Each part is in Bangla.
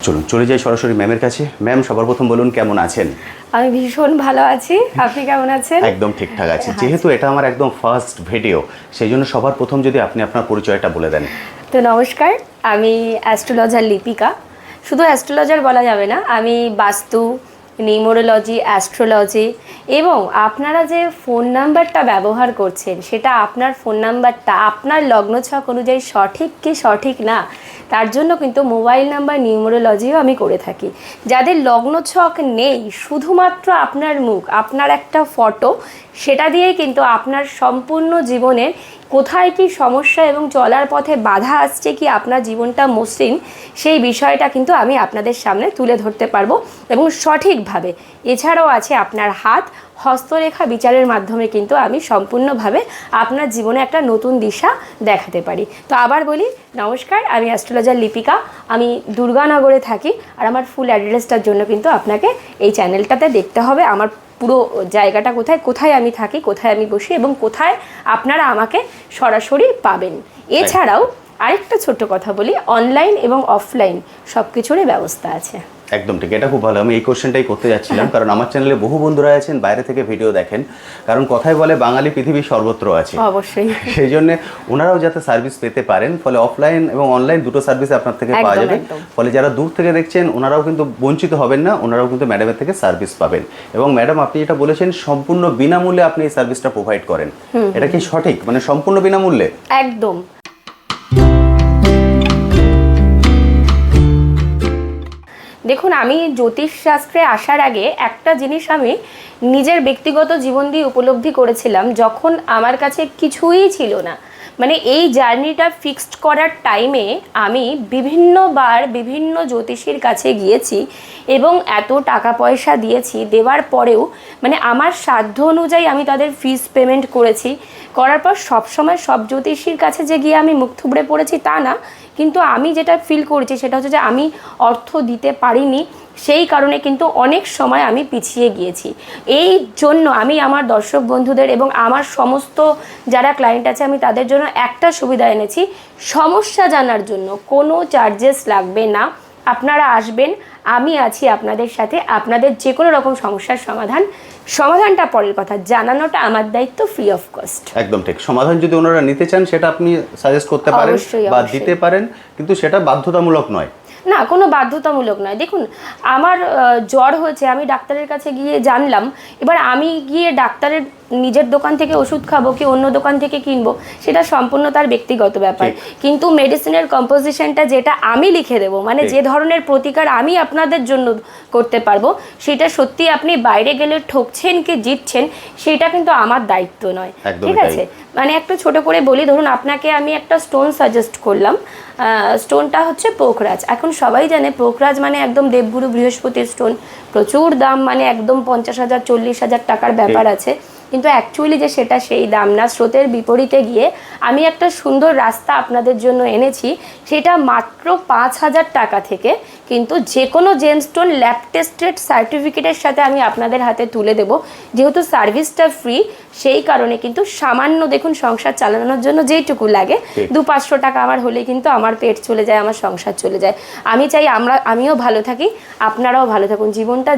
চলুন চলে যাই সরাসরি ম্যামের কাছে। ম্যাম, সবার প্রথম বলুন কেমন আছেন? আমি ভীষণ ভালো আছি, আপনি কেমন আছেন? একদম ঠিকঠাক আছি। যেহেতু এটা আমার একদম ফার্স্ট ভিডিও, সেই জন্য সবার প্রথম যদি আপনি আপনার পরিচয়টা বলে দেন। তো নমস্কার, আমি অ্যাস্ট্রোলজার লিপিকা। শুধু অ্যাস্ট্রোলজার বলা যাবে না, আমি বাস্তু, নিউমোরোলজি, অ্যাস্ট্রোলজি এবং আপনারা যে ফোন নাম্বারটা ব্যবহার করছেন সেটা আপনার ফোন নাম্বারটা আপনার লগ্নছক অনুযায়ী সঠিক কি সঠিক না তার জন্য কিন্তু মোবাইল নাম্বার নিউমোরোলজিও আমি করে থাকি। যাদের লগ্নছক নেই, শুধুমাত্র আপনার মুখ, আপনার একটা ফটো, সেটা দিয়েই কিন্তু আপনার সম্পূর্ণ জীবনের কোথায় কি সমস্যা এবং চলার পথে বাধা আসছে, কি আপনার জীবনটা মসৃণ, সেই বিষয়টা কিন্তু আমি আপনাদের সামনে তুলে ধরতে পারবো এবং সঠিকভাবে। এছাড়াও আছে আপনার হাত হস্তরেখা বিচারের মাধ্যমে কিন্তু আমি সম্পূর্ণভাবে আপনার জীবনে একটা নতুন দিশা দেখাতে পারি। তো আবার বলি, নমস্কার, আমি অ্যাস্ট্রোলজার লিপিকা, আমি দুর্গানগরে থাকি। আর আমার ফুল অ্যাড্রেসটার জন্য কিন্তু আপনাকে এই চ্যানেলটাতে দেখতে হবে আমার পুরো জায়গাটা কোথায়, কোথায় আমি থাকি, কোথায় আমি বসি এবং কোথায় আপনারা আমাকে সরাসরি পাবেন। এছাড়াও আরেকটা ছোট্ট কথা বলি, অনলাইন এবং অফলাইন সব কিছুরই ব্যবস্থা আছে। একদম ঠিক, এটা খুব ভালো। আমি এই কোশ্চেনটাই করতে যাচ্ছিলাম, কারণ আমার চ্যানেলে বহু বন্ধুরা আছেন বাইরে থেকে ভিডিও দেখেন, কারণ কথাই বলে বাঙালি পৃথিবীর সর্বত্র আছে। অবশ্যই। সেই জন্য ওনারাও যাতে সার্ভিস পেতে পারেন, ফলে অফলাইন এবং অনলাইন দুটো সার্ভিস আপনার থেকে পাওয়া যাবে। ফলে যারা দূর থেকে দেখছেন ওনারাও কিন্তু বঞ্চিত হবেন না, ওনারাও কিন্তু ম্যাডামের থেকে সার্ভিস পাবেন। এবং ম্যাডাম, আপনি যেটা বলেছেন সম্পূর্ণ বিনামূল্যে আপনি এই সার্ভিসটা প্রোভাইড করেন, এটা কি সঠিক? মানে সম্পূর্ণ বিনামূল্যে? একদম। দেখুন, আমি জ্যোতিষশাস্ত্রে আসার আগে একটা জিনিস আমি নিজের ব্যক্তিগত জীবন দিয়ে উপলব্ধি করেছিলাম। যখন আমার কাছে কিছুই ছিল না, মানে এই জার্নিটা ফিক্সড করার টাইমে আমি বিভিন্নবার বিভিন্ন জ্যোতিষীর কাছে গিয়েছি এবং এত টাকা পয়সা দিয়েছি, দেওয়ার পরেও মানে আমার সাধ্য অনুযায়ী আমি তাদের ফিস পেমেন্ট করেছি। করার পর সবসময় সব জ্যোতিষীর কাছে যে গিয়ে আমি মুখ থুবড়ে পড়েছি তা না, কিন্তু আমি যেটা ফিল করেছি সেটা হচ্ছে যে আমি অর্থ দিতে পারিনি, সেই কারণে কিন্তু অনেক সময় আমি পিছিয়ে গিয়েছি। এই জন্য আমি আমার দর্শক বন্ধুদের এবং আমার সমস্ত যারা ক্লায়েন্ট আছে আমি তাদের জন্য একটা সুবিধা এনেছি, সমস্যা জানার জন্য কোনো চার্জেস লাগবে না। আপনারা আসবেন, আমি আছি আপনাদের সাথে। আপনাদের যে কোনো রকম সমস্যার সমাধানটা পরের কথা, জানানোটা আমার দায়িত্ব, ফ্রি অফ কস্ট। একদম ঠিক। সমাধান যদি ওনারা নিতে চান সেটা আপনি সাজেস্ট করতে পারেন বা দিতে পারেন, কিন্তু সেটা বাধ্যতামূলক নয়। না, কোনো বাধ্যতামূলক নয়। দেখুন, আমার জ্বর হয়েছে, আমি ডাক্তারের কাছে গিয়ে জানলাম, এবার আমি গিয়ে ডাক্তারের নিজের দোকান থেকে ওষুধ খাবো কি অন্য দোকান থেকে কিনবো, সেটা সম্পূর্ণ তার ব্যক্তিগত ব্যাপার। কিন্তু মেডিসিনের কম্পোজিশনটা যেটা আমি লিখে দেবো, মানে যে ধরনের প্রতিকার আমি আপনাদের জন্য করতে পারবো, সেটা সত্যি আপনি বাইরে গেলে ঠকছেন কি জিতছেন সেটা কিন্তু আমার দায়িত্ব নয়। ঠিক আছে? মানে একটু ছোট করে বলি, ধরুন আপনাকে আমি একটা স্টোন সাজেস্ট করলাম, স্টোনটা হচ্ছে পোখরাজ। এখন সবাই জানে পোখরাজ মানে একদম দেবগুরু বৃহস্পতির স্টোন, প্রচুর দাম, মানে একদম 50,000 40,000 টাকার ব্যাপার আছে। কিন্তু অ্যাকচুয়ালি যে সেটা সেই দাম না, স্রোতের বিপরীতে গিয়ে আমি একটা সুন্দর রাস্তা আপনাদের জন্য এনেছি, সেটা মাত্র 5,000 টাকা থেকে কিন্তু যে কোনো জেমস্টোন ল্যাব টেস্টেড সার্টিফিকেটের সাথে আমি আপনাদের হাতে তুলে দেব। যেহেতু সার্ভিসটা ফ্রি, সেই কারণে কিন্তু সামান্য, দেখুন, সংসার চালানোর জন্য যেইটুকু লাগে 200-500 টাকা আমার হলে কিন্তু আমার পেট চলে যায়, আমার সংসার চলে যায়। আমি চাই আমিও ভালো থাকি, আপনারাও ভালো থাকুন। জীবনটা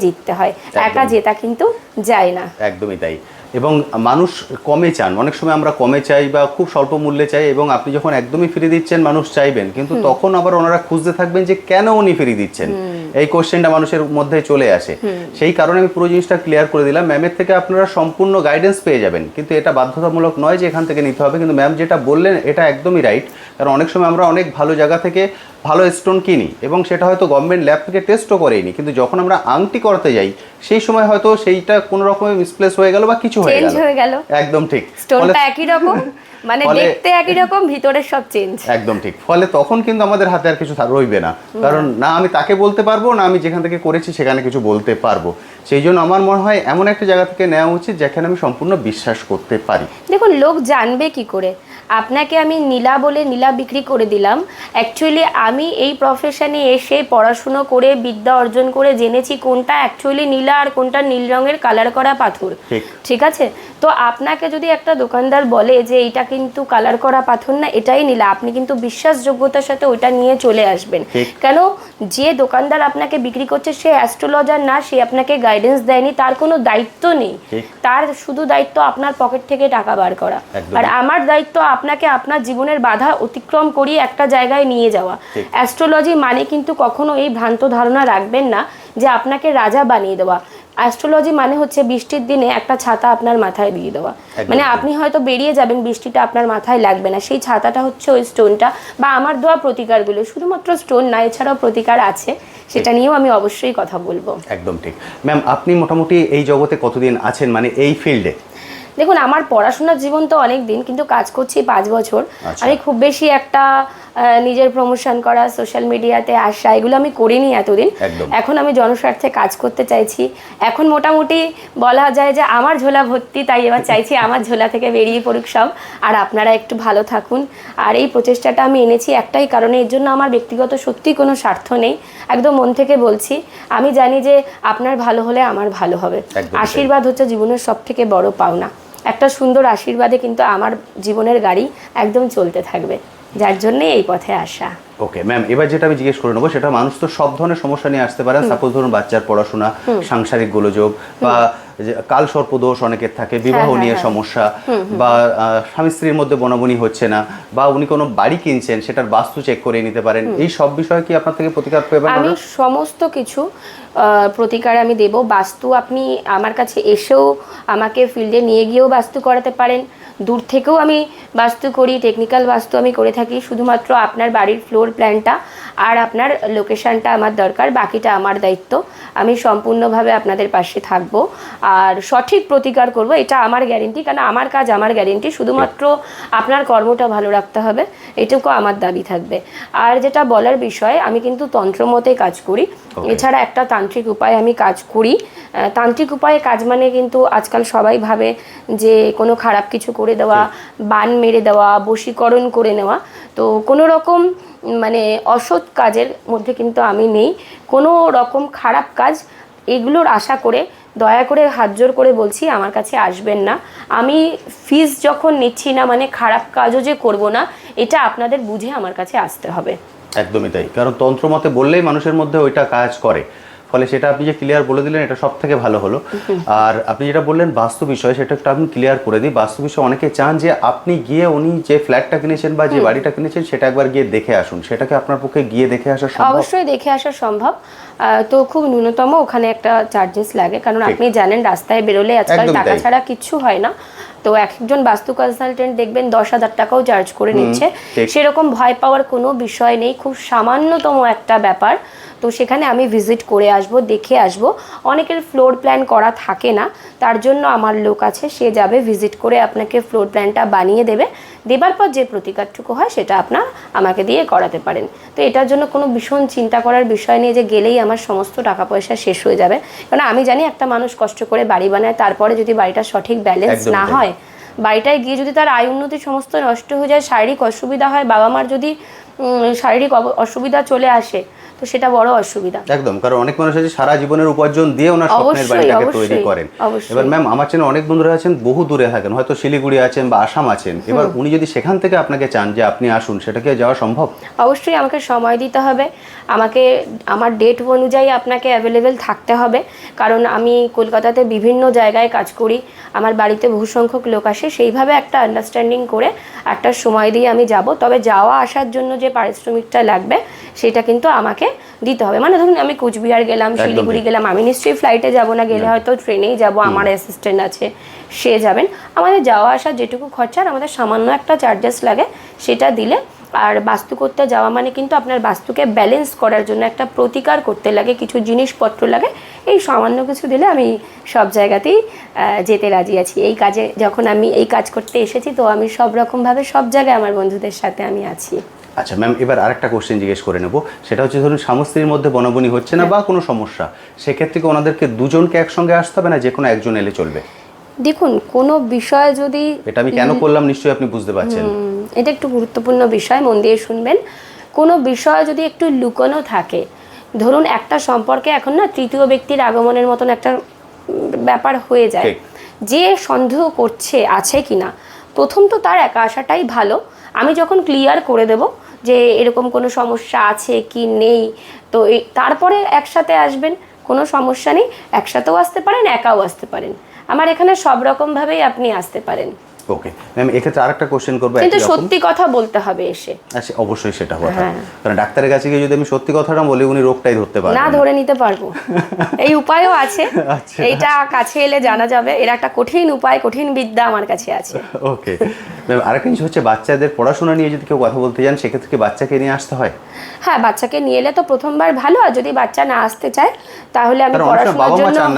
জিততে হয়, একা জেতা কিন্তু যায় না। একদমই তাই। এবং মানুষ কমে চান, অনেক সময় আমরা কমে চাই বা খুব স্বল্প মূল্যে চাই, এবং আপনি যখন একদমই ফ্রি দিচ্ছেন মানুষ চাইবেন, কিন্তু তখন আবার ওনারা খুঁজতে থাকবেন যে কেন উনি ফ্রি দিচ্ছেন, এই কোশ্চেনটা মানুষের মধ্যে চলে আসে। সেই কারণে আমি পুরো জিনিসটা ক্লিয়ার করে দিলাম। ম্যামের থেকে আপনারা সম্পূর্ণ গাইডেন্স পেয়ে যাবেন, কিন্তু এটা বাধ্যতামূলক নয় যে এখান থেকে নিতে হবে। কিন্তু ম্যাম যেটা বললেন এটা একদমই রাইট, কারণ অনেক সময় আমরা অনেক ভালো জায়গা থেকে ভালো স্টোন কিনি এবং সেটা হয়তো গভর্নমেন্ট ল্যাব থেকে টেস্টও করেইনি, কিন্তু যখন আমরা আংটি করতে যাই সেই সময় হয়তো সেইটা কোনো রকমের মিসপ্লেস হয়ে গেল বা কিছু হয়ে গেল। একদম ঠিক। স্টোনটা একই রকম, মানে দেখতে একই রকম, ভিতরে সব চেঞ্জ। একদম ঠিক। ফলে তখন কিন্তু আমাদের হাতে আর কিছু রইবে না, কারণ না আমি তাকে বলতে পারবো, না আমি যেখান থেকে করেছি সেখানে কিছু বলতে পারবো। সেই জন্য আমার মনে হয় এমন একটা জায়গা থেকে নেওয়া উচিত যেখানে আমি সম্পূর্ণ বিশ্বাস করতে পারি। দেখুন, লোক জানবে কি করে? আপনাকে আমি নীলা বলে নীলা বিক্রি করে দিলাম, অ্যাকচুয়ালি আমি এই প্রফেশনে এসে পড়াশুনো করে বিদ্যা অর্জন করে জেনেছি কোনটা অ্যাকচুয়ালি নীলা আর কোনটা নীল রঙের কালার করা পাথর। ঠিক আছে, তো আপনাকে যদি একটা দোকানদার বলে যে এটা কিন্তু কালার করা পাথর না, এটাই নীলা, আপনি কিন্তু বিশ্বাসযোগ্যতার সাথে ওইটা নিয়ে চলে আসবেন। কেন, যে দোকানদার আপনাকে বিক্রি করছে সে অ্যাস্ট্রোলজার না, সে আপনাকে গাইডেন্স দেয়নি, তার কোনো দায়িত্ব নেই, তার শুধু দায়িত্ব আপনার পকেট থেকে টাকা বার করা। আর আমার দায়িত্ব আপনাকে আপনার জীবনের বাধা অতিক্রম করিয়ে একটা জায়গায় নিয়ে যাওয়া। অ্যাস্ট্রোলজি মানে কিন্তু কখনো এই ভ্রান্ত ধারণা রাখবেন না যে আপনাকে রাজা বানিয়ে দেওয়া। অ্যাস্ট্রোলজি মানে হচ্ছে বৃষ্টির দিনে একটা ছাতা আপনার মাথায় দিয়ে দেওয়া, মানে আপনি হয়তো বেরিয়ে যাবেন, বৃষ্টিটা আপনার মাথায় লাগবে না, সেই ছাতাটা হচ্ছে ওই স্টোনটা বা আমার দেওয়া প্রতিকারগুলো। শুধুমাত্র স্টোন না, এছাড়াও প্রতিকার আছে, সেটা নিয়েও আমি অবশ্যই কথা বলবো। একদম ঠিক। ম্যাম, আপনি মোটামুটি এই জগতে কতদিন আছেন, মানে এই ফিল্ডে? দেখুন, আমার পড়াশোনার জীবন তো অনেক দিন, কিন্তু কাজ করছি 5 বছর। আমি খুব বেশি একটা নিজের প্রমোশন করা, সোশ্যাল মিডিয়াতে আসা, এগুলো আমি করিনি এতদিন। এখন আমি জনস্বার্থে কাজ করতে চাইছি। এখন মোটামুটি বলা যায় যে আমার ঝোলা ভর্তি, তাই এবার চাইছি আমার ঝোলা থেকে বেরিয়ে পড়ুক সব, আর আপনারা একটু ভালো থাকুন। আর এই প্রচেষ্টাটা আমি এনেছি একটাই কারণে, এর জন্য আমার ব্যক্তিগত সত্যি কোনো স্বার্থ নেই, একদম মন থেকে বলছি। আমি জানি যে আপনার ভালো হলে আমার ভালো হবে। আশীর্বাদ হচ্ছে জীবনের সব থেকে বড় পাওনা। একটা সুন্দর আশীর্বাদে কিন্তু আমার জীবনের গাড়ি একদম চলতে থাকবে, যার জন্য এই পথে আসা। ওকে ম্যাম, এবার যেটা আমি জিজ্ঞেস করে নেবো, সেটা মানুষ তো সব ধরনের সমস্যা নিয়ে আসতে পারে। সাপোজ ধরুন বাচ্চার পড়াশোনা, সাংসারিক গোলযোগ, বা কাল সর্পদোষ অনেকের থাকে, বিবাহ নিয়ে সমস্যা, বা স্বামী স্ত্রীর মধ্যে বনাবনি হচ্ছে না, বা উনি কোনো বাড়ি কিনছেন সেটার বাস্তু চেক করে নিতে পারেন। এই সব বিষয়ে কি আপনার থেকে প্রতিকার পাবেন? আমি সমস্ত কিছু প্রতিকার আমি দেব। বাস্তু আপনি আমার কাছে এসেও আমাকে ফিল্ডে নিয়ে গিয়েও বাস্তু করাতে পারেন, দূর থেকেও আমি বাস্তু করি, টেকনিক্যাল বাস্তু আমি করে থাকি। শুধুমাত্র আপনার বাড়ির ফ্লোর প্ল্যানটা আর আপনার লোকেশানটা আমার দরকার, বাকিটা আমার দায়িত্ব। আমি সম্পূর্ণভাবে আপনাদের পাশে থাকব আর সঠিক প্রতিকার করব, এটা আমার গ্যারেন্টি। কারণ আমার কাজ আমার গ্যারেন্টি, শুধুমাত্র আপনার কর্মটা ভালো রাখতে হবে, এটুকু আমার দাবি থাকবে। আর যেটা বলার বিষয়, আমি কিন্তু তন্ত্রমতে কাজ করি, এছাড়া একটা তান্ত্রিক উপায়ে আমি কাজ করি। তান্ত্রিক উপায়ে কাজ মানে কিন্তু আজকাল সবাই ভাবে যে কোনো খারাপ কিছু করে দেওয়া, বান মেরে দেওয়া, বশীকরণ করে নেওয়া। তো কোনো রকম মানে অসৎ কাজের মধ্যে কিন্তু আমি নেই, কোনো রকম খারাপ কাজ এগুলোর আশা করে দয়া করে হাত জোর করে বলছি আমার কাছে আসবেন না। আমি ফিস যখন নিচ্ছি না মানে খারাপ কাজও যে করব না, এটা আপনাদের বুঝে আমার কাছে আসতে হবে। একদমই তাই, কারণ তন্ত্রমতে বললেই মানুষের মধ্যে ওইটা কাজ করে, ফলে সেটা আপনি যে ক্লিয়ার বলে দিলেন এটা সব থেকে ভালো হলো। আর আপনি যেটা বললেন বাস্তু বিষয়, সেটা একটু আপনি ক্লিয়ার করে দিই। বাস্তু বিষয় অনেকে চান যে আপনি গিয়ে উনি যে ফ্ল্যাটটা কিনেছেন বা যে বাড়িটা কিনেছেন সেটা একবার গিয়ে দেখে আসুন, সেটাকে আপনার পক্ষে গিয়ে দেখে আসা সম্ভব? অবশ্যই দেখে আসা সম্ভব, তো খুব ন্যূনতম ওখানে একটা চার্জেস লাগে, কারণ আপনি জানেন রাস্তায় বেরোলে আজকাল টাকা ছাড়া কিচ্ছু হয় না। তো একজন বাস্তু কনসালটেন্ট দেখবেন 10,000 টাকাও চার্জ করে নিচ্ছে, সেরকম ভয় পাওয়ার কোনো বিষয় নেই, খুব সামান্যতম একটা ব্যাপার। তো সেখানে আমি ভিজিট করে আসব, দেখে আসব। অনেকের ফ্লোর প্ল্যান করা থাকে না, তার জন্য আমার লোক আছে, সে যাবে ভিজিট করে আপনাকে ফ্লোর প্ল্যানটা বানিয়ে দেবে। দেবার পর যে প্রতিকারটুকু হয় সেটা আপনার আমাকে দিয়ে করাতে পারেন। তো এটার জন্য কোনো ভীষণ চিন্তা করার বিষয় নেই যে গেলেই আমার সমস্ত টাকা পয়সা শেষ হয়ে যাবে। কারণ আমি জানি একটা মানুষ কষ্ট করে বাড়ি বানায়, তারপরে যদি বাড়িটা সঠিক ব্যালেন্স না হয়, বাড়িটায় গিয়ে যদি তার আয় উন্নতি সমস্ত নষ্ট হয়ে যায়, শারীরিক অসুবিধা হয়, বাবা মার যদি শারীরিক অসুবিধা চলে আসে, তো সেটা বড় অসুবিধা। একদম, কারণ অনেক মানুষ আছে সারা জীবনের উপার্জন দিয়ে ওনার স্বপ্নের বাড়িটাকে তৈরি করেন। এবার ম্যাম, আমার চেনে অনেক বন্ধুরা আছেন বহু দূরে থাকেন, হয়তো শিলিগুড়ি আছেন বা আসাম আছেন, এবার উনি যদি সেখান থেকে আপনাকে চান যে আপনি আসুন, সেটা কি যাওয়া সম্ভব? অবশ্যই আমাকে সময় দিতে হবে, আমাকে আমার ডেট অনুযায়ী আপনাকে অ্যাভেলেবেল থাকতে হবে। কারণ আমি কলকাতাতে বিভিন্ন জায়গায় কাজ করি, আমার বাড়িতে বহু সংখ্যক লোক আসে, সেইভাবে একটা আন্ডারস্ট্যান্ডিং করে একটা সময় দিয়ে আমি যাব। তবে যাওয়া আসার জন্য যে পারিশ্রমিকটা লাগবে সেটা কিন্তু আমাকে দিতে হবে। মানে ধরুন আমি কুচবিহার গেলাম, শিলিগুড়ি গেলাম, আমি নিশ্চয়ই ফ্লাইটে যাব না, গেলে হয়তো ট্রেনেই যাব, আমার অ্যাসিস্ট্যান্ট আছে সে যাবেন। আমাদের যাওয়া আসা যেটুকু খরচা, আমাদের সামান্য একটা চার্জেস লাগে, সেটা দিলে। আর বাস্তু করতে যাওয়া মানে কিন্তু আপনার বাস্তুকে ব্যালেন্স করার জন্য একটা প্রতিকার করতে লাগে, কিছু জিনিসপত্র লাগে, এই সামান্য কিছু দিলে আমি সব জায়গাতেই যেতে রাজি আছি। এই কাজে যখন আমি এই কাজ করতে এসেছি, তো আমি সব রকমভাবে সব জায়গায় আমার বন্ধুদের সাথে আমি আছি। আচ্ছা ম্যাম, এবার আরেকটা কোশ্চেন জিজ্ঞেস করে নেব, সেটা হচ্ছে ধরুন স্বামী স্ত্রীর মধ্যে বনাবনি হচ্ছে না বা কোনো সমস্যা, সেক্ষেত্রে কি ওনাদেরকে দুজনকে একসঙ্গে আসতে হবে না যে কোনো একজন এলে চলবে? দেখুন কোনো বিষয় যদি এটা আমি কেন করলাম নিশ্চয়ই আপনি বুঝতে পারছেন। এটা একটু গুরুত্বপূর্ণ বিষয়, মন দিয়ে শুনবেন। কোনো বিষয় যদি একটু লুকোনো থাকে, ধরুন একটা সম্পর্কে এখন না তৃতীয় ব্যক্তির আগমনের মতন একটা ব্যাপার হয়ে যায়, ঠিক। যে সন্দেহ করছে আছে কি না, প্রথম তো তার একা আসাটাই ভালো। আমি যখন ক্লিয়ার করে দেব যে এরকম কোনো সমস্যা আছে কি নেই, তো তারপরে একসাথে আসবেন, কোনো সমস্যা নেই। একসাথেও আসতে পারেন, একাও আসতে পারেন, আমার এখানে সব রকমভাবেই আপনি আসতে পারেন। ওকে ম্যাম, এক্ষেত্রে আরেকটা কোশ্চেন করবো। কিন্তু সত্যি কথা বলতে হবে এসে। আচ্ছা, অবশ্যই সেটা কথা, কারণ ডাক্তারের কাছে গিয়ে যদি আমি সত্যি কথাটা বলি উনি রোগটাই ধরতে পারবেন না, ধরে নিতে পারবো, এই উপায়ও আছে। এইটা কাছে এলে জানা যাবে, এর একটা কঠিন উপায়, কঠিন বিদ্যা আমার কাছে আছে। ওকে ম্যাম, আরেকটা জিনিস হচ্ছে বাচ্চাদের পড়াশোনা নিয়ে যদি কেউ কথা বলতে যান সেক্ষেত্রে কি বাচ্চাকে নিয়ে আসতে হয়? হ্যাঁ, বাচ্চাকে নিয়ে এলে তো প্রথমবার ভালো, আর যদি বাচ্চা না আসতে চায় তাহলে আমি পড়াশোনার জন্য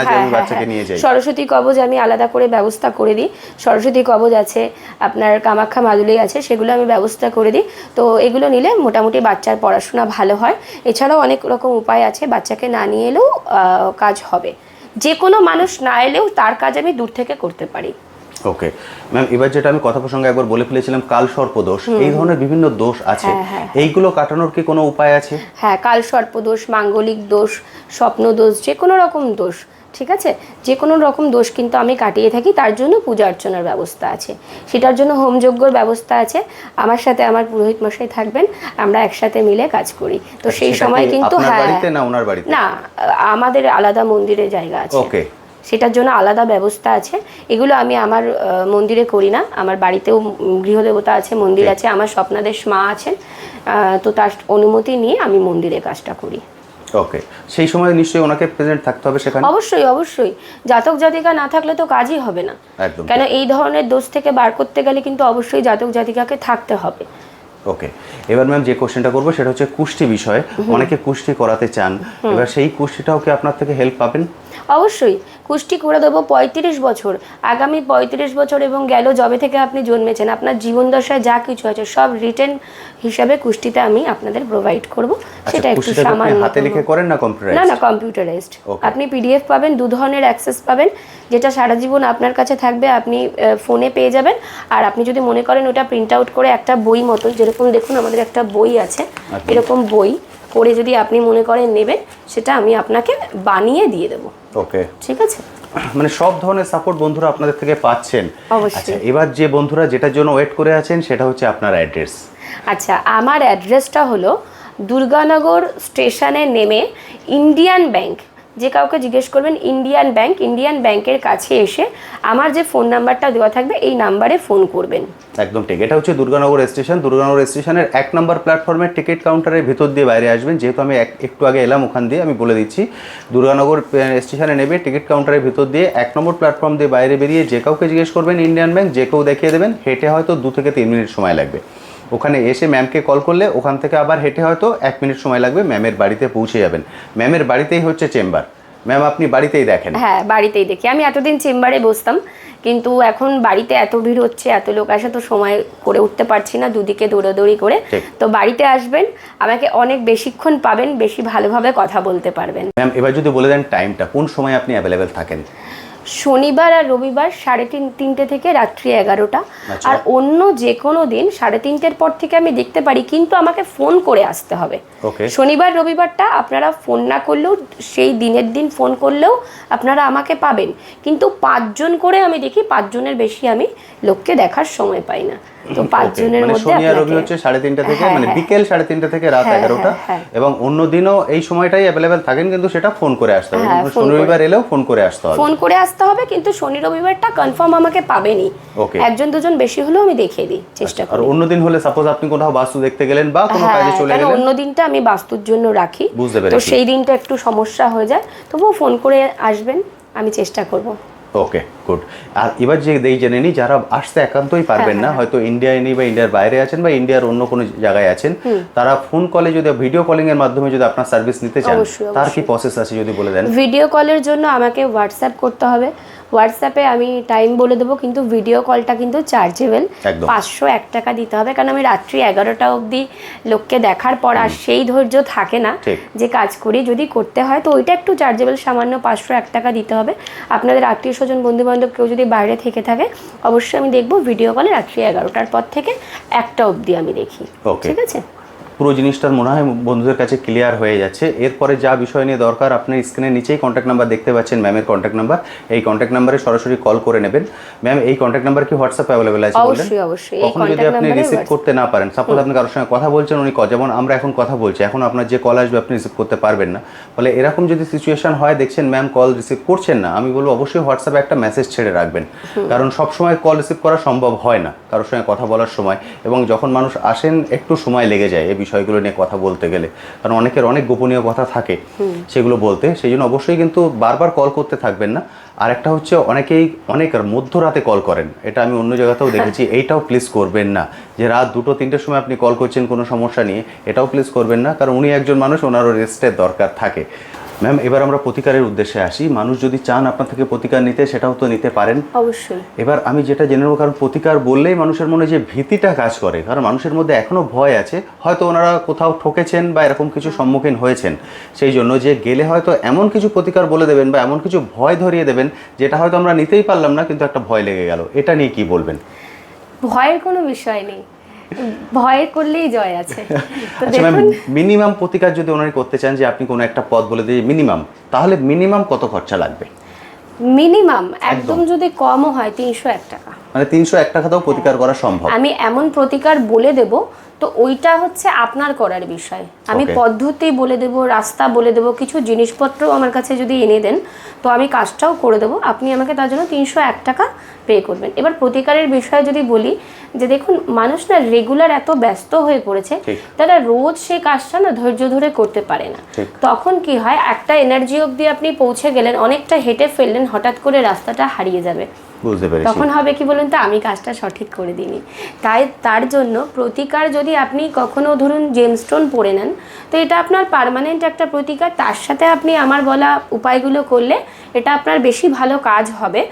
সরস্বতী কবজ আমি আলাদা করে ব্যবস্থা করে দিই। সরস্বতী কবজ আছে, আপনার কামাখ্যা মাদুলি আছে, সেগুলো আমি ব্যবস্থা করে দিই। তো এগুলো নিলে মোটামুটি বাচ্চার পড়াশোনা ভালো হয়। এছাড়াও অনেক রকম উপায় আছে, বাচ্চাকে না নিয়ে এলেও কাজ হবে। যে কোনো মানুষ না এলেও তার কাজ আমি দূর থেকে করতে পারি। ওকে ম্যাম, এবার যেটা আমি কথা প্রসঙ্গে একবার বলে ফেলেছিলাম, কালসর্প দোষ, এই ধরনের বিভিন্ন দোষ আছে, এইগুলো কাটানোর কি কোনো উপায় আছে? হ্যাঁ, কালসর্প দোষ, মাঙ্গলিক দোষ, স্বপ্ন দোষ, যে কোনো রকম দোষ, ঠিক আছে, যে কোনো রকম দোষ কিন্তু আমি কাটিয়ে থাকি। তার জন্য পূজা অর্চনার ব্যবস্থা আছে, সেটার জন্য হোমযজ্ঞর ব্যবস্থা আছে। আমার সাথে আমার পুরোহিত মশাই থাকবেন, আমরা একসাথে মিলে কাজ করি। তো সেই সময় কিন্তু না, আমাদের আলাদা মন্দিরে জায়গা আছে, ওকে, সেটার জন্য আলাদা ব্যবস্থা আছে। এগুলো আমি আমার মন্দিরে করি না, আমার বাড়িতেও গৃহদেবতা আছে, মন্দির আছে, আমার স্বপ্নাদেশ মা আছেন, তো তার অনুমতি নিয়ে আমি মন্দিরে কাজটা করি। ওকে, সেই সময় নিশ্চয়ই ওনাকে প্রেজেন্ট থাকতে হবে সেখানে? অবশ্যই অবশ্যই, জাতক জাতিকা না থাকলে তো কাজই হবে না। কেন, এই ধরনের দোষ থেকে বার করতে গেলে কিন্তু অবশ্যই জাতক জাতিকাকে থাকতে হবে। ওকে, এবার ম্যাম যে কোশ্চেনটা করবো সেটা হচ্ছে কুষ্টি বিষয়। অনেকে কুষ্টি করাতে চান, এবার সেই কুষ্টিটাও কি আপনার থেকে হেল্প পাবেন? অবশ্যই, কুষ্টি করে দেবো। 35 বছর, আগামী 35 বছর এবং গেল যবে থেকে আপনি জন্মেছেন, আপনার জীবন দশায় যা কিছু আছে সব রিটেন হিসাবে কুষ্টিতে আমি আপনাদের প্রোভাইড করব। সেটা একটু সামান্য হাতে লিখে করেন না কম্পিউটারাইজড? না না, কম্পিউটারাইজড। আপনি পিডিএফ পাবেন, 2 ধরনের অ্যাক্সেস পাবেন, যেটা সারা জীবন আপনার কাছে থাকবে, আপনি ফোনে পেয়ে যাবেন। আর আপনি যদি মনে করেন ওটা প্রিন্ট আউট করে একটা বই মতো, যেরকম দেখুন আমাদের একটা বই আছে, এরকম বই করে যদি আপনি মনে করেন নেবেন, সেটা আমি আপনাকে বানিয়ে দিয়ে দেবো। ওকে, ঠিক আছে, মানে সব ধরনের সাপোর্ট বন্ধুরা আপনাদের থেকে পাচ্ছেন। আচ্ছা, এবার যে বন্ধুরা যেটার জন্য ওয়েট করে আছেন সেটা হচ্ছে আপনার অ্যাড্রেস। আচ্ছা, আমার অ্যাড্রেসটা হলো দুর্গানগর স্টেশনে নেমে ইন্ডিয়ান ব্যাংক, যে কাউকে জিজ্ঞেস করবেন ইন্ডিয়ান ব্যাংক, ইন্ডিয়ান ব্যাংকের কাছে এসে আমার যে ফোন নাম্বারটা দেওয়া থাকবে এই নাম্বারে ফোন করবেন। একদম ঠিক, এটা হচ্ছে দুর্গানগর স্টেশন। দুর্গানগর স্টেশনের 1 নম্বর প্ল্যাটফর্মের টিকিট কাউন্টারের ভিতর দিয়ে বাইরে আসবেন। যেহেতু আমি একটু আগে এলাম ওখান দিয়ে, আমি বলে দিচ্ছি, দুর্গানগর স্টেশনে নেবে টিকিট কাউন্টারের ভিতর দিয়ে 1 নম্বর প্ল্যাটফর্ম দিয়ে বাইরে বেরিয়ে যে কাউকে জিজ্ঞেস করবেন ইন্ডিয়ান ব্যাংক, যে কেউ দেখিয়ে দেবেন। হেঁটে হয়তো 2 থেকে 3 মিনিট সময় লাগবে। ওখানে এসে ম্যামকে কল করলে ওখান থেকে আবার হেঁটে হয়তো 1 মিনিট সময় লাগবে, ম্যামের বাড়িতে পৌঁছে যাবেন। ম্যামের বাড়িতেই হচ্ছে চেম্বার। ম্যাম আপনি বাড়িতেই দেখেন? হ্যাঁ, বাড়িতেই দেখি। আমি এতদিন চেম্বারে বসতাম, কিন্তু এখন বাড়িতে এত ভিড় হচ্ছে, এত লোক আসে, তো সময় করে উঠতে পারছি না দুদিকে দৌড়াদৌড়ি করে। তো বাড়িতে আসবেন, আমাকে অনেক বেশিক্ষণ পাবেন, বেশি ভালোভাবে কথা বলতে পারবেন। ম্যাম এবার যদি বলে দেন টাইমটা, কোন সময় আপনি অ্যাভেলেবেল থাকেন? শনিবার আর রবিবার 3:30 থেকে রাত্রি 11টা। আর অন্য যে কোনো দিন 3:30-এর পর থেকে আমি দেখতে পারি, কিন্তু আমাকে ফোন করে আসতে হবে। শনিবার রবিবারটা আপনারা ফোন না করলেও, সেই দিনের দিন ফোন করলেও আপনারা আমাকে পাবেন, কিন্তু 5 জন করে আমি দেখি, 5 জনের বেশি আমি লোককে দেখার সময় পাই না। তো 5 জনের মধ্যে শনি আর রবি হচ্ছে 3:30 থেকে, মানে বিকেল 3:30 থেকে রাত 11টা, এবং অন্য দিনও এই সময়টাই অ্যাভেলেবেল থাকেন, কিন্তু সেটা ফোন করে আসতে হবে। শনি রবিবার এলেও ফোন করে আসতে হবে। ফোন করে আসতে হবে, কিন্তু শনি রবিবারটা কনফার্ম আমাকে পাবেনই। 1জন 2জন বেশি হলেও আমি দেখিয়ে দিই, চেষ্টা করি। আর অন্য দিন হলে সাপোজ আপনি কোথাও বাস্তু দেখতে গেলেন বা কোনো কাজে চলে গেলেন, অন্য দিনটা আমি বাস্তুর জন্য রাখি, তো সেই দিনটা একটু সমস্যা হয়ে যায়, তবুও ফোন করে আসবেন, আমি চেষ্টা করব। ওকে, গুড। আর এবার যে জেনে নিই, যারা আসতে একান্তই পারবেন না, হয়তো ইন্ডিয়ায় নেই বা ইন্ডিয়ার বাইরে আছেন বা ইন্ডিয়ার অন্য কোনো জায়গায় আছেন, তারা ফোন কলে যদি, ভিডিও কলিং এর মাধ্যমে যদি আপনার সার্ভিস নিতে চান, তার কি প্রসেস আছে যদি বলে দেন? ভিডিও কলের জন্য আমাকে হোয়াটসঅ্যাপ করতে হবে। হোয়াটসঅ্যাপে আমি টাইম বলে দেবো, কিন্তু ভিডিও কলটা কিন্তু চার্জেবল, 501 টাকা দিতে হবে। কারণ আমি রাত্রি 11টা অবধি লোককে দেখার পর আর সেই ধৈর্য থাকে না যে কাজ করি, যদি করতে হয় তো ওইটা একটু চার্জেবল, সামান্য 501 টাকা দিতে হবে। আপনাদের আত্মীয় স্বজন বন্ধু বন্ধুবান্ধব কেউ যদি বাইরে থেকে থাকে অবশ্যই আমি দেখবো ভিডিও কলে রাত্রি 11টার পর থেকে 1টা অবধি আমি দেখি। Okay. ঠিক আছে, পুরো জিনিসটার মনে হয় বন্ধুদের কাছে ক্লিয়ার হয়ে যাচ্ছে। এরপরে যা বিষয় নিয়ে দরকার আপনি স্ক্রিনের নিচেই কন্ট্যাক্ট নাম্বার দেখতে পাচ্ছেন, ম্যামের কন্ট্যাক্ট নাম্বার। এই কন্ট্যাক্ট নাম্বারে সরাসরি কল করে নেবেন। ম্যাম এই কন্ট্যাক্ট নাম্বার কি হোয়াটসঅ্যাপে অ্যাভেলেবল আছে বললেন? অবশ্যই অবশ্যই এই কখন যদি কন্ট্যাক্ট আপনি নাম্বারে রিসিভ করতে না পারেন, সাপোজ আপনি কারোর সঙ্গে কথা বলছেন, উনি যেমন আমরা এখন কথা বলছি, এখন আপনার যে কল আসবে আপনি রিসিভ করতে পারবেন না, ফলে এরকম যদি সিচুয়েশন হয়, দেখছেন ম্যাম কল রিসিভ করছেন না, আমি বলবো অবশ্যই হোয়াটসঅ্যাপে একটা মেসেজ ছেড়ে রাখবেন। কারণ সব সময় কল রিসিভ করা সম্ভব হয় না কারোর সঙ্গে কথা বলার সময়, এবং যখন মানুষ আসেন একটু সময় লেগে যায় এই বিষয়গুলো নিয়ে কথা বলতে গেলে, কারণ অনেকের অনেক গোপনীয় কথা থাকে সেগুলো বলতে। সেই জন্য অবশ্যই কিন্তু বারবার কল করতে থাকবেন না। আর একটা হচ্ছে অনেকেই অনেক মধ্যরাতে কল করেন, এটা আমি অন্য জায়গাতেও দেখেছি, এইটাও প্লিজ করবেন না যে রাত 2-3টের সময় আপনি কল করছেন কোনো সমস্যা নিয়ে, এটাও প্লিজ করবেন না, কারণ উনি একজন মানুষ, ওনারও রেস্টের দরকার থাকে। ম্যাম এবার আমরা প্রতিকারের উদ্দেশ্যে আসি। মানুষ যদি চান আপনার থেকে প্রতিকার নিতে, সেটাও তো নিতে পারেন অবশ্যই। এবার আমি যেটা জেনে নেবো, কারণ প্রতিকার বললেই মানুষের মনে যে ভীতিটা কাজ করে, কারণ মানুষের মধ্যে এখনও ভয় আছে, হয়তো ওনারা কোথাও ঠকেছেন বা এরকম কিছু সম্মুখীন হয়েছেন, সেই জন্য যে গেলে হয়তো এমন কিছু প্রতিকার বলে দেবেন বা এমন কিছু ভয় ধরিয়ে দেবেন যেটা হয়তো আমরা নিতেই পারলাম না, কিন্তু একটা ভয় লেগে গেল, এটা নিয়ে কি বলবেন? ভয়ের কোনো বিষয় নেই, ভয় করলেই জয় আছে। তো আচ্ছা ম্যাম, দেখুন, মিনিমাম প্রতিকার যদি ওনারা করতে চান, যে আপনি কোনো একটা পথ বলে দিয়ে মিনিমাম, তাহলে মিনিমাম কত খরচা লাগবে? মিনিমাম একদম যদি কমও হয় 301 টাকা, মানে 301 টাকাতেও প্রতিকার করা সম্ভব? আমি এমন প্রতিকার বলে দেব, তো ওইটা হচ্ছে আপনার করার বিষয়। আমি Okay. পদ্ধতি বলে দেব, রাস্তা বলে দেব, কিছু জিনিসপত্র আমার কাছে যদি এনে দেন তো আমি কাজটাও করে দেবো, আপনি আমাকে তার জন্য 301 টাকা পে করবেন। এবার প্রতিকারের বিষয়ে যদি বলি, যে দেখুন মানুষ না রেগুলার এত ব্যস্ত হয়ে পড়েছে, ঠিক। তারা রোজ সেই কাজটা না ধৈর্য ধরে করতে পারে না। ঠিক। তখন কি হয়, একটা এনার্জি অবধি আপনি পৌঁছে গেলেন, অনেকটা হেঁটে ফেললেন, হঠাৎ করে রাস্তাটা হারিয়ে যাবে, বুঝতে পেরেছি। তখন হবে কি বলুন তো, আমি কাজটা সঠিক করে দিইনি। তাই তার জন্য প্রতিকার যদি আপনি কখনো ধরুন জেমস্টোন পরে নেন, তো এটা আপনার পার্মানেন্ট একটা প্রতিকার, তার সাথে আপনি আমার বলা উপায়গুলো করলে এটা আপনার বেশি ভালো কাজ হবে।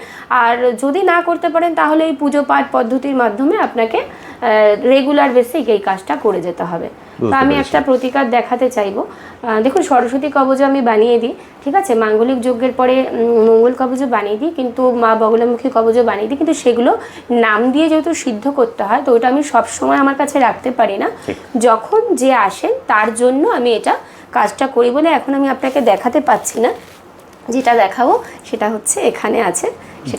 আর যদি না করতে পারেন তাহলে এই পুজো পাঠ পদ্ধতির মাধ্যমে আপনাকে রেগুলার বেসিক এই কাজটা করে যেতে হবে। তো আমি একটা প্রতিকার দেখাতে চাইবো। দেখুন সরস্বতী কবচও আমি বানিয়ে দিই, ঠিক আছে, মাঙ্গলিক যজ্ঞের পরে মঙ্গল কবচও বানিয়ে দিই, কিন্তু মা বগলামুখী কবচও বানিয়ে দিই, কিন্তু সেগুলো নাম দিয়ে যেহেতু সিদ্ধ করতে হয়, তো ওটা আমি সবসময় আমার কাছে রাখতে পারি না, যখন যে আসেন তার জন্য আমি এটা কাজটা করি বলে এখন আমি আপনাকে দেখাতে পাচ্ছি না। যেটা দেখাবো সেটা হচ্ছে এখানে আছে,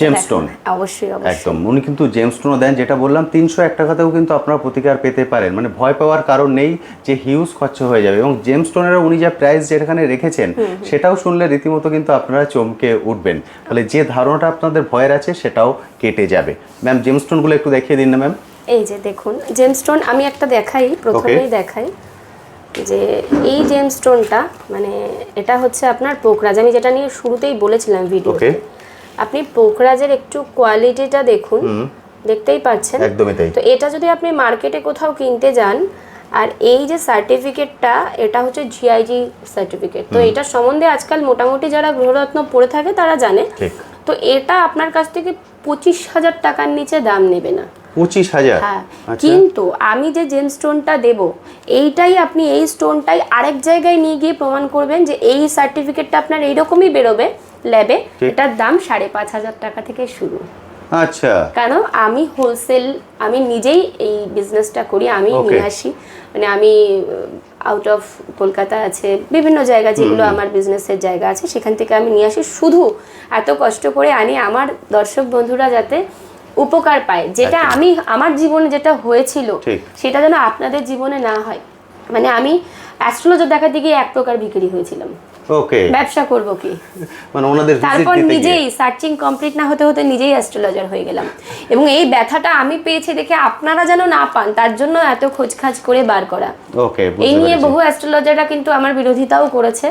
জেমস্টোন। অবশ্যই অবশ্যই একদম, উনি কিন্তু জেমস্টোনও দেন, যেটা বললাম 301 টাকাতেও কিন্তু আপনারা প্রতিকার পেতে পারেন, মানে ভয় পাওয়ার কারণ নেই যে হিউজ খরচা হয়ে যাবে। এবং জেমস্টোনেরও উনি যা প্রাইস যেখানে রেখেছেন সেটাও শুনলে রীতিমতো কিন্তু আপনারা চমকে উঠবেন, ফলে যে ধারণাটা আপনাদের ভয়ের আছে সেটাও কেটে যাবে। ম্যাম জেমস্টোনগুলো একটু দেখিয়ে দিন না ম্যাম। এই যে দেখুন জেমস্টোন, আমি একটা দেখাই, প্রথমেই দেখাই যে এই জেমস্টোনটা, মানে এটা হচ্ছে আপনার পোকরাজ, আমি যেটা নিয়ে শুরুতেই বলেছিলাম ভিডিওতে। আপনি পোকরাজের একটু কোয়ালিটিটা দেখুন, দেখতেই পাচ্ছেন, একদমই তাই। তো এটা যদি আপনি মার্কেটে কোথাও কিনতে যান, আর এই যে সার্টিফিকেটটা, এটা হচ্ছে জিআইজি সার্টিফিকেট, তো এটা সম্বন্ধে আজকাল মোটামুটি যারা গ্রহরত্ন পড়ে থাকে তারা জানে। ঠিক। তো এটা আপনার কাছ থেকে 25,000 টাকার নিচে দাম নেবে না। 25,000? হ্যাঁ, কিন্তু আমি যে জেমস্টোনটা দেব, এইটাই আপনি এই স্টোনটাই আরেক জায়গায় নিয়ে গিয়ে প্রমাণ করবেন যে এই সার্টিফিকেটটা আপনার এইরকমই বেরোবে ল্যাবে, এটার দাম 5,500 টাকা থেকে শুরু। আচ্ছা। কারণ আমি হোলসেল, আমি নিজেই এই বিজনেসটা করি, আমি নিয়ে আসি, মানে আমি আউট অফ কলকাতা আছে বিভিন্ন জায়গা যেগুলো আমার বিজনেসের জায়গা আছে, সেখান থেকে আমি নিয়ে আসি, শুধু এত কষ্ট করে আনি আমার দর্শক বন্ধুরা যাতে উপকার পায়, যেটা আমি আমার জীবনে যেটা হয়েছিল সেটা যেন আপনাদের জীবনে না হয়। মানে আমি অ্যাস্ট্রোলজার দেখাতে গিয়ে এক প্রকার বিক্রি হয়েছিলাম, ওকে, ব্যবসা করব কি, মানে ওনাদের তারপর নিজেই সার্চিং কমপ্লিট না হতে হতে নিজেই অ্যাস্ট্রোলজার হয়ে গেলাম। এবং এই ব্যথাটা আমি পেয়েছি দেখে আপনারা যেন না পান, তার জন্য এত খোঁজখাজ করে বার করা। ওকে, এই নিয়ে বহু অ্যাস্ট্রোলজাররা কিন্তু আমার বিরোধিতাও করেছে,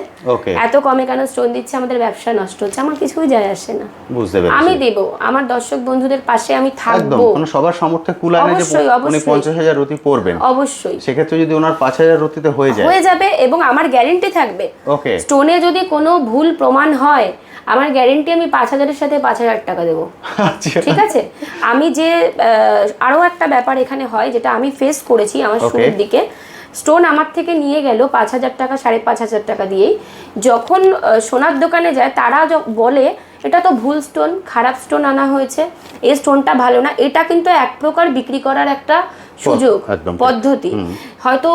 এত কমে কেন স্টোন দিচ্ছে, আমাদের ব্যবসা নষ্ট হচ্ছে। আমার কিছুই যায় আসে না, বুঝতে পেরেছি। আমি দেব, আমার দর্শক বন্ধুদের পাশে আমি থাকবো। একদম, সবার সামর্থ্যে কুলায় না যে উনি 50,000 রতি পড়বেন, অবশ্যই সেক্ষেত্রে যদি ওনার 5,000 রতিতে হয়ে যাবে, এবং আমার গ্যারেন্টি থাকবে, ওকে, স্টোনে যদি কোনো ভুল প্রমাণ হয় আমার গ্যারেন্টি আমি 5,000-এর সাথে 5,000 টাকা দেবো। ঠিক আছে, আমি যে আরও একটা ব্যাপার এখানে হয় যেটা আমি ফেস করেছি আমার শুরুর দিকে, স্টোন আমার থেকে নিয়ে গেল 5,000 টাকা 5,500 টাকা দিয়েই, যখন সোনার দোকানে যায় তারা বলে এটা তো ভুল স্টোন, খারাপ স্টোন আনা হয়েছে, এই স্টোনটা ভালো না, এটা কিন্তু এক প্রকার বিক্রি করার একটা সুযোগ, পদ্ধতি। হয়তো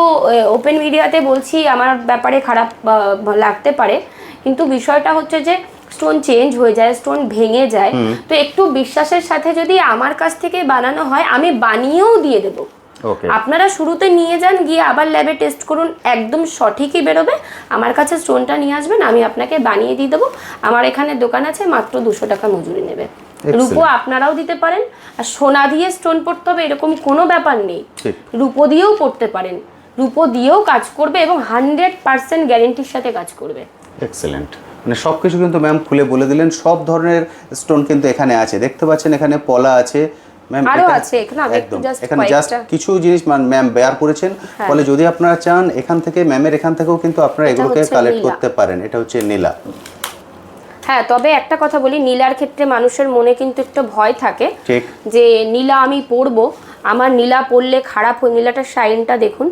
ওপেন মিডিয়াতে বলছি আমার ব্যাপারে খারাপ লাগতে পারে, কিন্তু বিষয়টা হচ্ছে যে স্টোন চেঞ্জ হয়ে যায়, স্টোন ভেঙে যায়, তো একটু বিশ্বাসের সাথে যদি আমার কাছ থেকে বানানো হয় আমি বানিয়েও দিয়ে দেবো। আপনারা শুরুতে নিয়ে যান, গিয়ে আবার ল্যাবে টেস্ট করুন, একদম সঠিকই বেরোবে। আমার কাছে স্টোনটা নিয়ে আসবেন, আমি আপনাকে বানিয়ে দিয়ে দেবো। আমার এখানে দোকান আছে, মাত্র 200 টাকা মজুরি নেবে। রূপো আপনারাও দিতে পারেন, আর সোনা দিয়ে স্টোন পড়তে হবে এরকম কোনো ব্যাপার নেই, রূপো দিয়েও পড়তে পারেন, রূপো দিয়েও কাজ করবে এবং 100% গ্যারেন্টির সাথে কাজ করবে। এক্সেলেন্ট, মানে সব কিছু কিন্তু ম্যাম খুলে বলে দিলেন। সব ধরনের স্টোন কিন্তু এখানে আছে, দেখতে পাচ্ছেন এখানে পলা আছে ম্যাম, আরো আছে এখানে জাস্ট কিছু জিনিস ম্যাম বেয়ার করেছেন। ফলে যদি আপনারা চান এখান থেকে ম্যামের এখান থেকেও কিন্তু আপনারা এগুলোকে কালেক্ট করতে পারেন। এটা হচ্ছে নীলা। হ্যাঁ, তবে একটা কথা বলি, নীলার ক্ষেত্রে মানুষের মনে কিন্তু একটু ভয় থাকে যে নীলা আমি পরবো, আমার নীলা পরলে খারাপ হয়, নীলাটার শাইনটা দেখুন,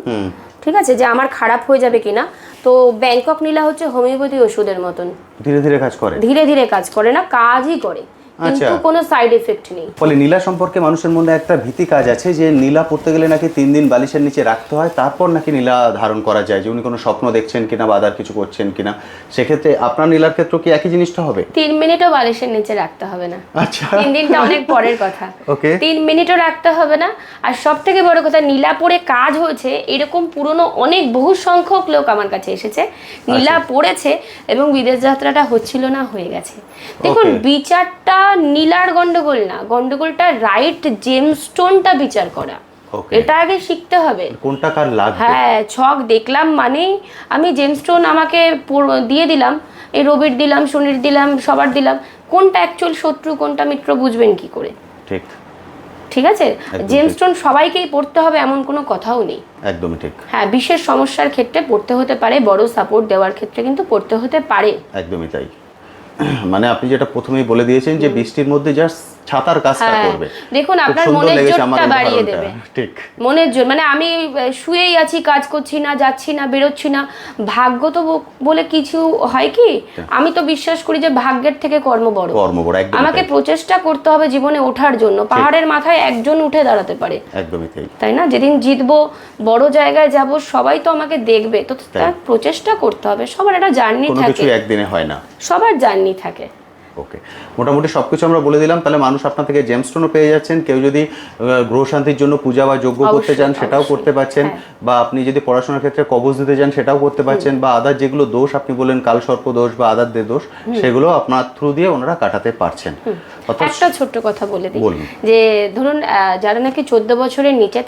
ঠিক আছে, যে আমার খারাপ হয়ে যাবে কিনা। তো ব্যাংকক নীলা হচ্ছে হোমিওপ্যাথি ওষুধের মতন, ধীরে ধীরে কাজ করে, ধীরে ধীরে কাজ করে না, কাজই করে, কিন্তু কোনো সাইড এফেক্ট নেই। ফলে নীলা সম্পর্কে মানুষের মধ্যে একটা ভীতি কাজ আছে যে নীলা পড়তে গেলে নাকি 3 দিন বালিশের নিচে রাখতে হয়, তারপর নাকি নীলা ধারণ করা যায়, যে উনি কোনো স্বপ্ন দেখছেন কিনা বা আদার কিছু করছেন কিনা। সেক্ষেত্রে আপনার নীলার ক্ষেত্রে কি একই জিনিসটা হবে? 3 মিনিটও বালিশের নিচে রাখতে হবে না। আচ্ছা, 3 দিনটা অনেক পরের কথা। ওকে, 3 মিনিটও রাখতে হবে না। আর সব থেকে বড় কথা, নীলা পরে কাজ হয়েছে এরকম পুরনো অনেক বহু সংখ্যক লোক আমার কাছে এসেছে, নীলা পড়েছে এবং বিদেশ যাত্রাটা হচ্ছিল না, হয়ে গেছে। দেখুন, বিচারটা নীলার গন্ডগোল না, গন্ডগোলটা রাইট জেমস্টোনটা বিচার করা, এটা আগে শিখতে হবে কোনটা কার লাগবে। হ্যাঁ, ছক দেখলাম মানেই আমি জেমস্টোন আমাকে দিয়ে দিলাম, এই রবির দিলাম, শনির দিলাম, সবার দিলাম, কোনটা অ্যাকচুয়াল শত্রু কোনটা মিত্র বুঝবেন কি করে? ঠিক, ঠিক আছে। জেমস্টোন সবাইকেই পড়তে হবে এমন কোনো কথাও নেই, একদমই ঠিক। হ্যাঁ, বিশেষ সমস্যার ক্ষেত্রে পড়তে হতে পারে, বড় সাপোর্ট দেওয়ার ক্ষেত্রে কিন্তু পড়তে হতে পারে। একদমই তাই। মানে আপনি যেটা প্রথমেই বলে দিয়েছেন যে বৃষ্টির মধ্যে জাস্ট ছাতার কাজটা করবে। দেখুন, আপনার মনের জোরটা বাড়িয়ে দেবে, ঠিক, মনের জোর। মানে আমি শুয়েই আছি, কাজ করছি না, যাচ্ছি না, বেরোচ্ছি না, ভাগ্য তো বলে কিছু হয় কি? আমি তো বিশ্বাস করি যে ভাগ্যের থেকে কর্ম বড়। আমাকে প্রচেষ্টা করতে হবে জীবনে ওঠার জন্য। পাহাড়ের মাথায় একজন উঠে দাঁড়াতে পারে, একদমই তাই না? যেদিন জিতবো, বড় জায়গায় যাব, সবাই তো আমাকে দেখবে, তো তার প্রচেষ্টা করতে হবে। সবার একটা জার্নি থাকে, কিছু একদিনে হয় না, সবার জার্নি থাকে। ওকে, মোটামুটি সবকিছু আমরা বলে দিলাম। তাহলে মানুষ আপনার থেকে জেমস্টোনও পেয়ে যাচ্ছেন, কেউ যদি গ্রহ শান্তির জন্য পূজা বা যজ্ঞ করতে চান সেটাও করতে পারছেন, বা আপনি যদি পড়াশোনার ক্ষেত্রে কবজ দিতে চান সেটাও করতে পারছেন, বা আদার যেগুলো দোষ আপনি বলেন কালসর্প দোষ বা আদারদের দোষ, সেগুলো আপনার থ্রু দিয়ে ওনারা কাটাতে পারছেন। একটা ছোট্ট কথা বলে দিই, যে ধরুন যারা নাকি 14 বছরের নিচে,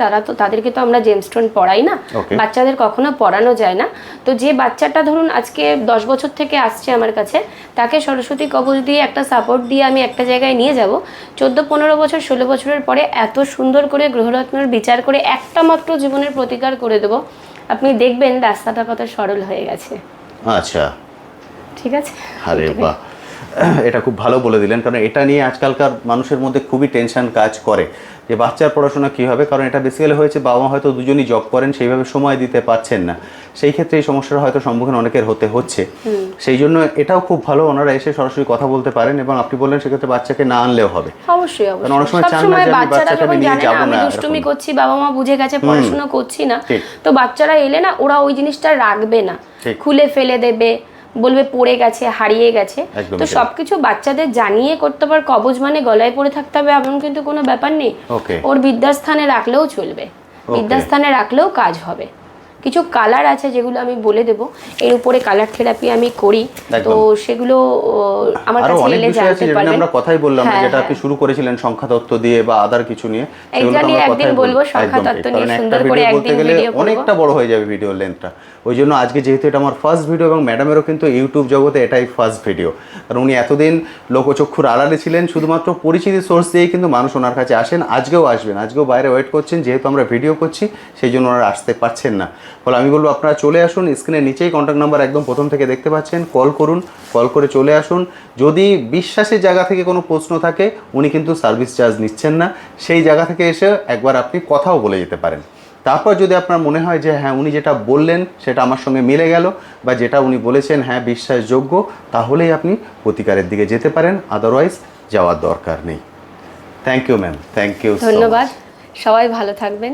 তাদেরকে তো আমরা জেমস্টোন পড়াই না, বাচ্চাদের কখনো পড়ানো যায় না। তো যে বাচ্চাটা ধরুন আজকে 10 বছর থেকে আসছে আমার কাছে, তাকে সরস্বতী কবজ দিয়ে একটা সাপোর্ট দিয়ে আমি একটা জায়গায় নিয়ে যাব, 14-15 বছর 16 বছরের পরে এত সুন্দর করে গ্রহরত্নের বিচার করে একটা মাত্র জীবনের প্রতিকার করে দেব, আপনি দেখবেন রাস্তাটা কত সরল হয়ে গেছে। আচ্ছা, ঠিক আছে। আরে বাহ, এটা খুব ভালো বলে দিলেন, কারণ এটা নিয়ে আজকালকার মানুষের মধ্যে খুবই টেনশন কাজ করে যে বাচ্চার পড়াশোনা কী হবে। কারণ এটা বেসিক্যালি হয়েছে বাবা মা হয়তো দুজনই জব করেন, সেইভাবে সময় দিতে পারছেন না, সেই ক্ষেত্রে এই সমস্যার হয়তো সম্মুখীন অনেকের হচ্ছে। সেই জন্য এটাও খুব ভালো, ওনারা এসে সরাসরি কথা বলতে পারেন, এবং আপনি বললেন সেক্ষেত্রে বাচ্চাকে না আনলেও হবে। অবশ্যই, কারণ অনেক সময় চান না যে বাচ্চাকে আমি নিয়ে যাব না, দুষ্টুমি করছি, বাবা মা বুঝে গেছে পড়াশোনা করছি না, তো বাচ্চারা এলে না ওরা ওই জিনিসটা রাখবে না, খুলে ফেলে দেবে, বলবে পড়ে গেছে, হারিয়ে গেছে। তো সবকিছু বাচ্চাদের জানিয়ে করতে পার। কবজ মানে গলায় পড়ে থাকতে হবে এমন কিন্তু কোনো ব্যাপার নেই, ওর বিদ্যাস্থানে রাখলেও চলবে, বিদ্যাস্থানে রাখলেও কাজ হবে। কিছু কালার আছে যেগুলো আমি বলে দেব, এর উপরে কালার থেরাপি আমি করি, তো সেগুলো আমার কাছে এলে জানতে পারবেন। আমরা কথাই বললাম যেটা আপনি শুরু করেছিলেন সংখ্যা তত্ত্ব দিয়ে বা আদার কিছু নিয়ে, সেগুলো আমরা একদিন বলবো, সংখ্যা তত্ত্ব নিয়ে সুন্দর করে একদিন ভিডিও করব, অনেকটা বড় হয়ে যাবে ভিডিও লেন্থটা। ওই জন্য আজকে যেহেতু এটা আমার ফার্স্ট ভিডিও, এবং ম্যাডামেরও কিন্তু ইউটিউব জগতে এটাই ফার্স্ট ভিডিও, কারণ উনি এতদিন লোকচক্ষুর আড়ালে ছিলেন, শুধুমাত্র পরিচিতি সোর্স দিয়েই কিন্তু মানুষ ওনার কাছে আসেন, আজকেও আসবেন, আজকেও বাইরে ওয়েট করছেন, যেহেতু আমরা ভিডিও করছি সেই জন্য ওনারা আসতে পারছেন না। ফলে আমি বলবো আপনারা চলে আসুন, স্ক্রিনের নিচেই কন্ট্যাক্ট নাম্বার একদম প্রথম থেকে দেখতে পাচ্ছেন, কল করুন, কল করে চলে আসুন। যদি বিশ্বাসের জায়গা থেকে কোনো প্রশ্ন থাকে, উনি কিন্তু সার্ভিস চার্জ নিচ্ছেন না, সেই জায়গা থেকে এসে একবার আপনি কথাও বলে যেতে পারেন। তারপর যদি আপনার মনে হয় যে হ্যাঁ উনি যেটা বললেন সেটা আমার সঙ্গে মিলে গেল, বা যেটা উনি বলেছেন হ্যাঁ বিশ্বাসযোগ্য, তাহলেই আপনি প্রতিকারের দিকে যেতে পারেন, আদারওয়াইজ যাওয়ার দরকার নেই। Thank you ma'am, thank you. ধন্যবাদ, সবাই ভালো থাকবেন।